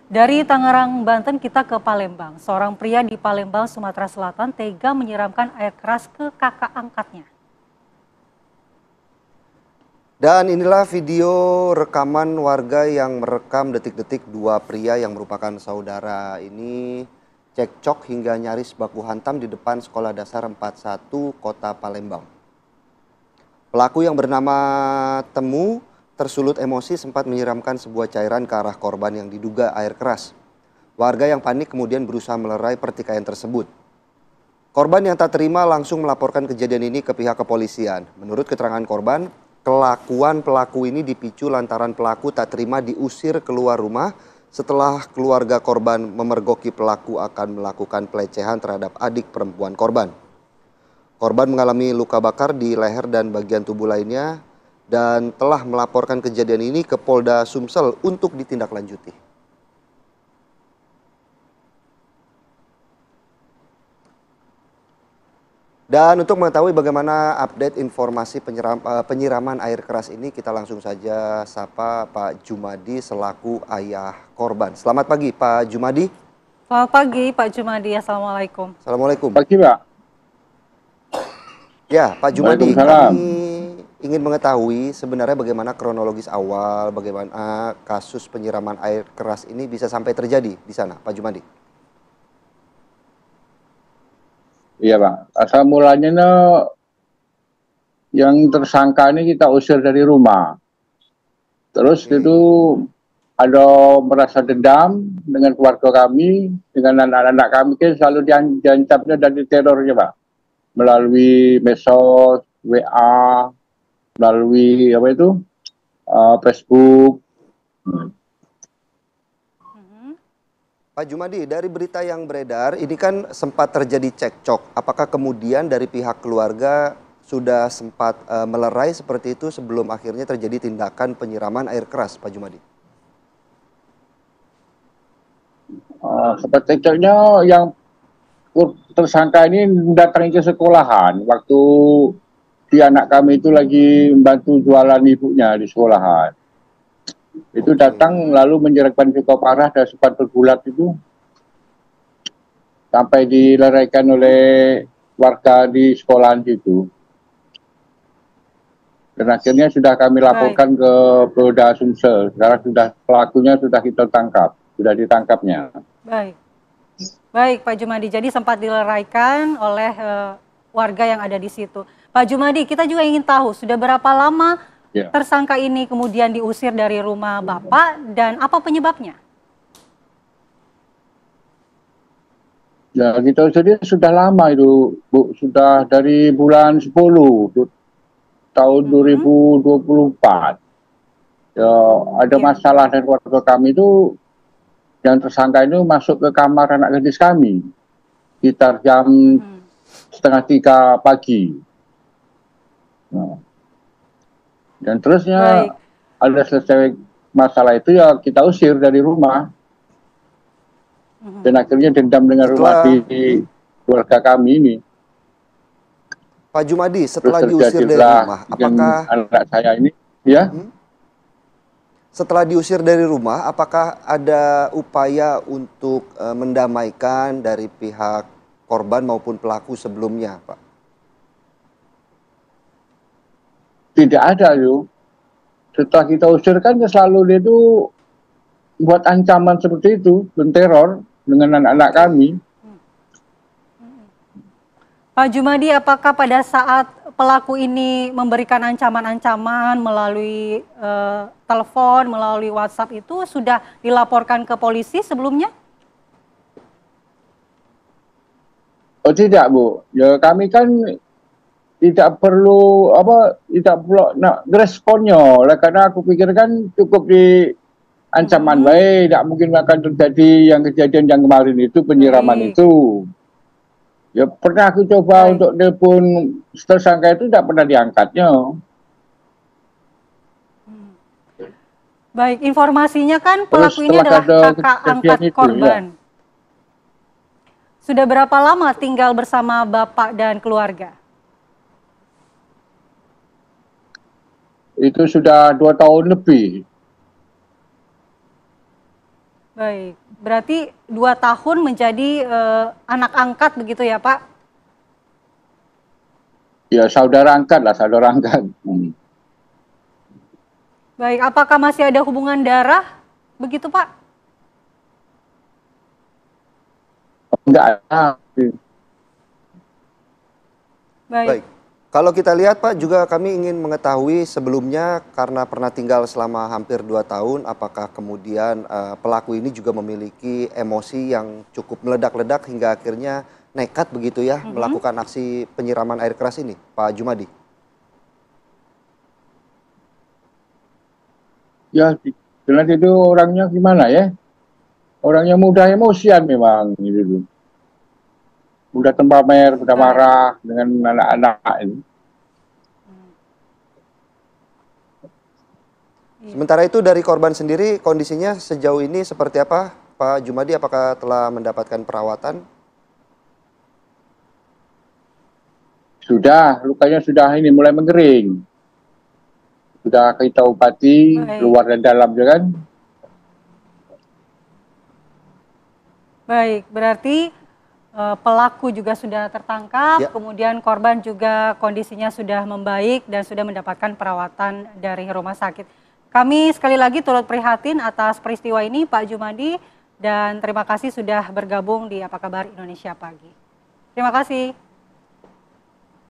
Dari Tangerang, Banten kita ke Palembang. Seorang pria di Palembang, Sumatera Selatan tega menyiramkan air keras ke kakak angkatnya. Dan inilah video rekaman warga yang merekam detik-detik dua pria yang merupakan saudara ini cekcok hingga nyaris baku hantam di depan Sekolah Dasar 41 Kota Palembang. Pelaku yang bernama Temu tersulut emosi sempat menyiramkan sebuah cairan ke arah korban yang diduga air keras. Warga yang panik kemudian berusaha melerai pertikaian tersebut. Korban yang tak terima langsung melaporkan kejadian ini ke pihak kepolisian. Menurut keterangan korban, kelakuan pelaku ini dipicu lantaran pelaku tak terima diusir keluar rumah setelah keluarga korban memergoki pelaku akan melakukan pelecehan terhadap adik perempuan korban. Korban mengalami luka bakar di leher dan bagian tubuh lainnya dan telah melaporkan kejadian ini ke Polda Sumsel untuk ditindaklanjuti. Dan untuk mengetahui bagaimana update informasi penyiraman air keras ini, kita langsung saja sapa Pak Jumadi selaku ayah korban. Selamat pagi Pak Jumadi. Selamat pagi Pak Jumadi, Assalamualaikum. Assalamualaikum. Pagi, Pak. Ya Pak Jumadi, kami Waalaikumsalam. ingin mengetahui sebenarnya bagaimana kronologis awal, bagaimana kasus penyiraman air keras ini bisa sampai terjadi di sana Pak Jumadi. Iya, Pak. Asal mulanya yang tersangka ini kita usir dari rumah. Terus itu ada merasa dendam dengan keluarga kami, dengan anak-anak kami kan selalu diancamnya dan diterornya, Pak. Melalui medsos, WA, melalui apa itu? Facebook. Pak Jumadi, dari berita yang beredar, ini kan sempat terjadi cekcok. Apakah kemudian dari pihak keluarga sudah sempat melerai seperti itu sebelum akhirnya terjadi tindakan penyiraman air keras, Pak Jumadi? Seperti contohnya yang tersangka ini mendatangi ke sekolahan waktu si anak kami itu lagi membantu jualan ibunya di sekolahan. Itu datang lalu menyerahkan cukup parah dan sempat bergulat itu sampai dileraikan oleh warga di sekolahan situ. Dan akhirnya sudah kami laporkan ke Polda Sumsel. Sekarang sudah pelakunya sudah kita tangkap, sudah ditangkapnya. Baik Pak Jumadi, jadi sempat dileraikan oleh warga yang ada di situ. Pak Jumadi, kita juga ingin tahu sudah berapa lama tersangka ini kemudian diusir dari rumah Bapak dan apa penyebabnya? Ya, kita sendiri sudah lama itu, Bu. Sudah dari bulan 10 tahun 2024. Ya, ada masalah dari keluarga kami itu, yang tersangka itu masuk ke kamar anak gadis kami sekitar jam setengah 3 pagi. Nah, dan terusnya ada selesai masalah itu ya kita usir dari rumah. Dan akhirnya dendam dengan rumah di keluarga kami ini. Pak Jumadi, setelah diusir dari rumah, apakah anak saya ini, ya? Setelah diusir dari rumah, apakah ada upaya untuk mendamaikan dari pihak korban maupun pelaku sebelumnya, Pak? Tidak ada, yuk. Setelah kita usir kan selalu dia itu buat ancaman seperti itu, menteror dengan anak-anak kami. Pak Jumadi, apakah pada saat pelaku ini memberikan ancaman-ancaman melalui telepon, melalui WhatsApp itu sudah dilaporkan ke polisi sebelumnya? Oh tidak, Bu. Ya kami kan tidak perlu responnya, karena aku pikir kan cukup di ancaman baik, tidak mungkin akan terjadi yang kejadian yang kemarin itu, penyiraman itu. Ya pernah aku coba untuk telepon tersangka itu, tidak pernah diangkatnya. Baik, informasinya kan pelaku ini adalah kakak angkat korban. Sudah berapa lama tinggal bersama Bapak dan keluarga? Itu sudah 2 tahun lebih. Baik, berarti 2 tahun menjadi anak angkat begitu ya Pak? Ya saudara angkat lah, saudara angkat. Baik, apakah masih ada hubungan darah begitu Pak? Enggak ada. Baik. Kalau kita lihat Pak, juga kami ingin mengetahui sebelumnya karena pernah tinggal selama hampir 2 tahun, apakah kemudian pelaku ini juga memiliki emosi yang cukup meledak-ledak hingga akhirnya nekat begitu ya melakukan aksi penyiraman air keras ini, Pak Jumadi? Ya, jelas itu orangnya gimana ya? Orangnya mudah emosian memang gitu. Mudah temperamen, mudah marah dengan anak-anak ini. Sementara itu dari korban sendiri kondisinya sejauh ini seperti apa Pak Jumadi? Apakah telah mendapatkan perawatan? Sudah, lukanya sudah ini mulai mengering. Sudah kita obati luar dan dalam ya kan. Baik, berarti pelaku juga sudah tertangkap, kemudian korban juga kondisinya sudah membaik dan sudah mendapatkan perawatan dari rumah sakit. Kami sekali lagi turut prihatin atas peristiwa ini Pak Jumadi dan terima kasih sudah bergabung di Apa Kabar Indonesia Pagi. Terima kasih.